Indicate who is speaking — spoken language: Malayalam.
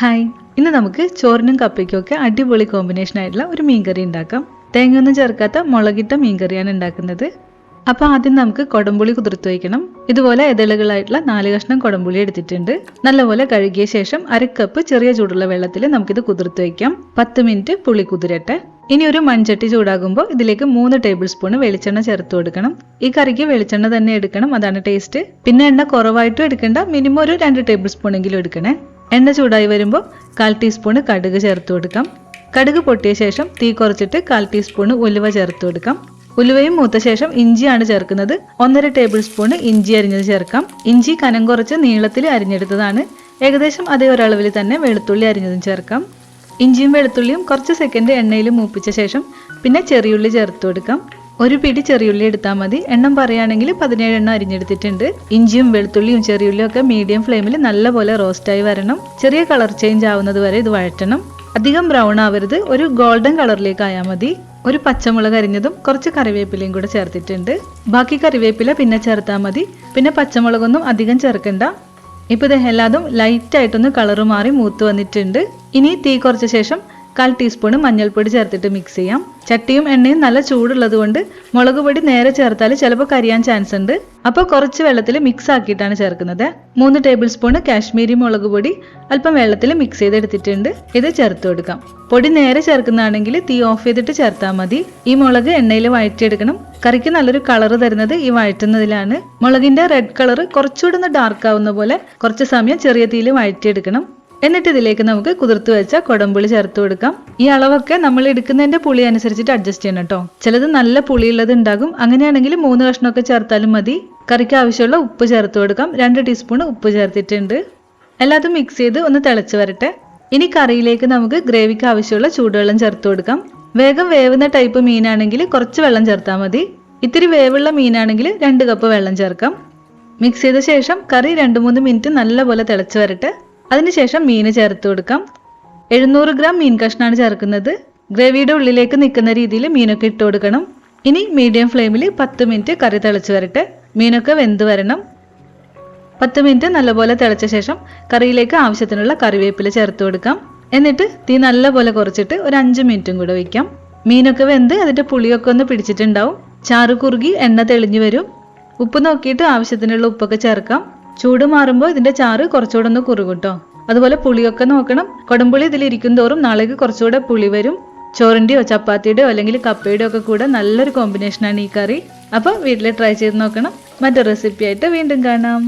Speaker 1: ഹായ്, ഇന്ന് നമുക്ക് ചോറിനും കപ്പയ്ക്കും ഒക്കെ അടിപൊളി കോമ്പിനേഷൻ ആയിട്ടുള്ള ഒരു മീൻകറി ഉണ്ടാക്കാം. തേങ്ങയൊന്നും ചേർക്കാത്ത മുളകിട്ട മീൻകറിയാണ് ഉണ്ടാക്കുന്നത്. അപ്പോൾ ആദ്യം നമുക്ക് കുടംപുളി കുതിർത്ത് വയ്ക്കണം. ഇതുപോലെ ഇതളുകളായിട്ടുള്ള 4 കഷ്ണം കുടംപുളി എടുത്തിട്ടുണ്ട്. നല്ലപോലെ കഴുകിയ ശേഷം 1/2 കപ്പ് ചെറിയ ചൂടുള്ള വെള്ളത്തിൽ നമുക്കിത് കുതിർത്ത് വയ്ക്കാം. 10 മിനിറ്റ് പുളി കുതിരട്ടെ. ഇനി ഒരു മൺചട്ടി ചൂടാകുമ്പോൾ ഇതിലേക്ക് 3 ടേബിൾ സ്പൂൺ വെളിച്ചെണ്ണ ചേർത്ത് കൊടുക്കണം. ഈ കറിക്ക് വെളിച്ചെണ്ണ തന്നെ എടുക്കണം, അതാണ് ടേസ്റ്റ്. പിന്നെ എണ്ണ കുറവായിട്ടും എടുക്കേണ്ട, മിനിമം ഒരു 2 ടേബിൾ സ്പൂൺ എങ്കിലും എടുക്കണേ. എണ്ണ ചൂടായി വരുമ്പോൾ 1/4 ടീസ്പൂൺ കടുക് ചേർത്ത് കൊടുക്കാം. കടുക് പൊട്ടിയ ശേഷം തീ കുറച്ചിട്ട് 1/4 ടീസ്പൂൺ ഉലുവ ചേർത്ത് കൊടുക്കാം. ഉലുവയും മൂത്ത ശേഷം ഇഞ്ചിയാണ് ചേർക്കുന്നത്. 1.5 ടേബിൾ സ്പൂൺ ഇഞ്ചി അരിഞ്ഞത് ചേർക്കാം. ഇഞ്ചി കനം കുറച്ച് നീളത്തിൽ അരിഞ്ഞെടുത്തതാണ്. ഏകദേശം അതേ ഒരളവിൽ തന്നെ വെളുത്തുള്ളി അരിഞ്ഞതും ചേർക്കാം. ഇഞ്ചിയും വെളുത്തുള്ളിയും കുറച്ച് സെക്കൻഡ് എണ്ണയിൽ മൂപ്പിച്ച ശേഷം പിന്നെ ചെറിയുള്ളി ചേർത്ത് കൊടുക്കാം. ഒരു പിടി ചെറിയുള്ളി എടുത്താൽ മതി. എണ്ണം പറയുകയാണെങ്കിൽ 17 എണ്ണം അരിഞ്ഞെടുത്തിട്ടുണ്ട്. ഇഞ്ചിയും വെളുത്തുള്ളിയും ചെറിയുള്ളിയും ഒക്കെ മീഡിയം ഫ്ലെയിമിൽ നല്ലപോലെ റോസ്റ്റായി വരണം. ചെറിയ കളർ ചേഞ്ച് ആവുന്നത് വരെ ഇത് വഴറ്റണം. അധികം ബ്രൗൺ ആവരുത്, ഒരു ഗോൾഡൻ കളറിലേക്ക് ആയാൽ മതി. ഒരു പച്ചമുളക് അരിഞ്ഞതും കുറച്ച് കറിവേപ്പിലയും കൂടെ ചേർത്തിട്ടുണ്ട്. ബാക്കി കറിവേപ്പില പിന്നെ ചേർത്താൽ മതി. പിന്നെ പച്ചമുളകൊന്നും അധികം ചേർക്കണ്ട. ഇപ്പോൾ ഇത് എല്ലാതും ലൈറ്റായിട്ടൊന്ന് കളറ് മാറി മൂത്ത് വന്നിട്ടുണ്ട്. ഇനി തീ കുറച്ച ശേഷം 1/4 ടീസ്പൂൺ മഞ്ഞൾപ്പൊടി ചേർത്തിട്ട് മിക്സ് ചെയ്യാം. ചട്ടിയും എണ്ണയും നല്ല ചൂടുള്ളത് കൊണ്ട് മുളക് പൊടി നേരെ ചേർത്താൽ ചിലപ്പോൾ കരിയാൻ ചാൻസ് ഉണ്ട്. അപ്പോൾ കുറച്ച് വെള്ളത്തിൽ മിക്സ് ആക്കിയിട്ടാണ് ചേർക്കുന്നത്. 3 ടേബിൾ സ്പൂൺ കാശ്മീരി മുളക് പൊടി അല്പം വെള്ളത്തിൽ മിക്സ് ചെയ്തെടുത്തിട്ടുണ്ട്. ഇത് ചേർത്ത് കൊടുക്കാം. പൊടി നേരെ ചേർക്കുന്നതാണെങ്കിൽ തീ ഓഫ് ചെയ്തിട്ട് ചേർത്താൽ മതി. ഈ മുളക് എണ്ണയിൽ വഴറ്റിയെടുക്കണം. കറിക്ക് നല്ലൊരു കളർ തരുന്നത് ഈ വഴറ്റുന്നതിലാണ്. മുളകിന്റെ റെഡ് കളർ കുറച്ചുകൂടെ ഒന്ന് ഡാർക്ക് ആവുന്ന പോലെ കുറച്ച് സമയം ചെറിയ തീയിൽ വഴറ്റിയെടുക്കണം. എന്നിട്ട് ഇതിലേക്ക് നമുക്ക് കുതിർത്ത് വെച്ച കുടംപുളി ചേർത്ത് കൊടുക്കാം. ഈ അളവൊക്കെ നമ്മൾ എടുക്കുന്നതിന്റെ പുളി അനുസരിച്ചിട്ട് അഡ്ജസ്റ്റ് ചെയ്യണം കേട്ടോ. ചിലത് നല്ല പുളിയുള്ളത് ഉണ്ടാകും. അങ്ങനെയാണെങ്കിൽ 3 കഷ്ണമൊക്കെ ചേർത്താലും മതി. കറിക്ക് ആവശ്യമുള്ള ഉപ്പ് ചേർത്ത് കൊടുക്കാം. 2 ടീസ്പൂൺ ഉപ്പ് ചേർത്തിട്ടുണ്ട്. എല്ലാതും മിക്സ് ചെയ്ത് ഒന്ന് തിളച്ച് വരട്ടെ. ഇനി കറിയിലേക്ക് നമുക്ക് ഗ്രേവിക്ക് ആവശ്യമുള്ള ചൂടുവെള്ളം ചേർത്ത് കൊടുക്കാം. വേഗം വേവുന്ന ടൈപ്പ് മീനാണെങ്കിൽ കുറച്ച് വെള്ളം ചേർത്താൽ മതി. ഇത്തിരി വേവുള്ള മീനാണെങ്കിൽ 2 കപ്പ് വെള്ളം ചേർക്കാം. മിക്സ് ചെയ്ത ശേഷം കറി 2-3 മിനിറ്റ് നല്ലപോലെ തിളച്ച് വരട്ടെ. അതിനുശേഷം മീന് ചേർത്ത് കൊടുക്കാം. 700 ഗ്രാം മീൻ കഷ്ണമാണ് ചേർക്കുന്നത്. ഗ്രേവിയുടെ ഉള്ളിലേക്ക് നിൽക്കുന്ന രീതിയിൽ മീനൊക്കെ ഇട്ട് കൊടുക്കണം. ഇനി മീഡിയം ഫ്ലെയിമിൽ 10 മിനിറ്റ് കറി തിളച്ച് വരട്ടെ. മീനൊക്കെ വെന്ത് വരണം. 10 മിനിറ്റ് നല്ലപോലെ തിളച്ച ശേഷം കറിയിലേക്ക് ആവശ്യത്തിനുള്ള കറിവേപ്പില ചേർത്ത് കൊടുക്കാം. എന്നിട്ട് തീ നല്ലപോലെ കുറച്ചിട്ട് ഒരു 5 മിനിറ്റും കൂടെ വയ്ക്കാം. മീനൊക്കെ വെന്ത് അതിൻ്റെ പുളിയൊക്കെ ഒന്ന് പിടിച്ചിട്ടുണ്ടാവും. ചാറ് കുറുകി എണ്ണ തെളിഞ്ഞു വരും. ഉപ്പ് നോക്കിയിട്ട് ആവശ്യത്തിനുള്ള ഉപ്പൊക്കെ ചേർക്കാം. ചൂട് മാറുമ്പോൾ ഇതിന്റെ ചാറ് കുറച്ചുകൂടെ ഒന്ന് കുറുകും കേട്ടോ. അതുപോലെ പുളിയൊക്കെ നോക്കണം. കുടംപുളി ഇതിലിരിക്കും തോറും നാളേക്ക് കുറച്ചുകൂടെ പുളി വരും. ചോറിന്റെയോ ചപ്പാത്തിയുടെയോ അല്ലെങ്കിൽ കപ്പയുടെയോ ഒക്കെ കൂടെ നല്ലൊരു കോമ്പിനേഷനാണ് ഈ കറി. അപ്പോൾ വീട്ടിൽ ട്രൈ ചെയ്ത് നോക്കണം. മറ്റൊരു റെസിപ്പി ആയിട്ട് വീണ്ടും കാണാം.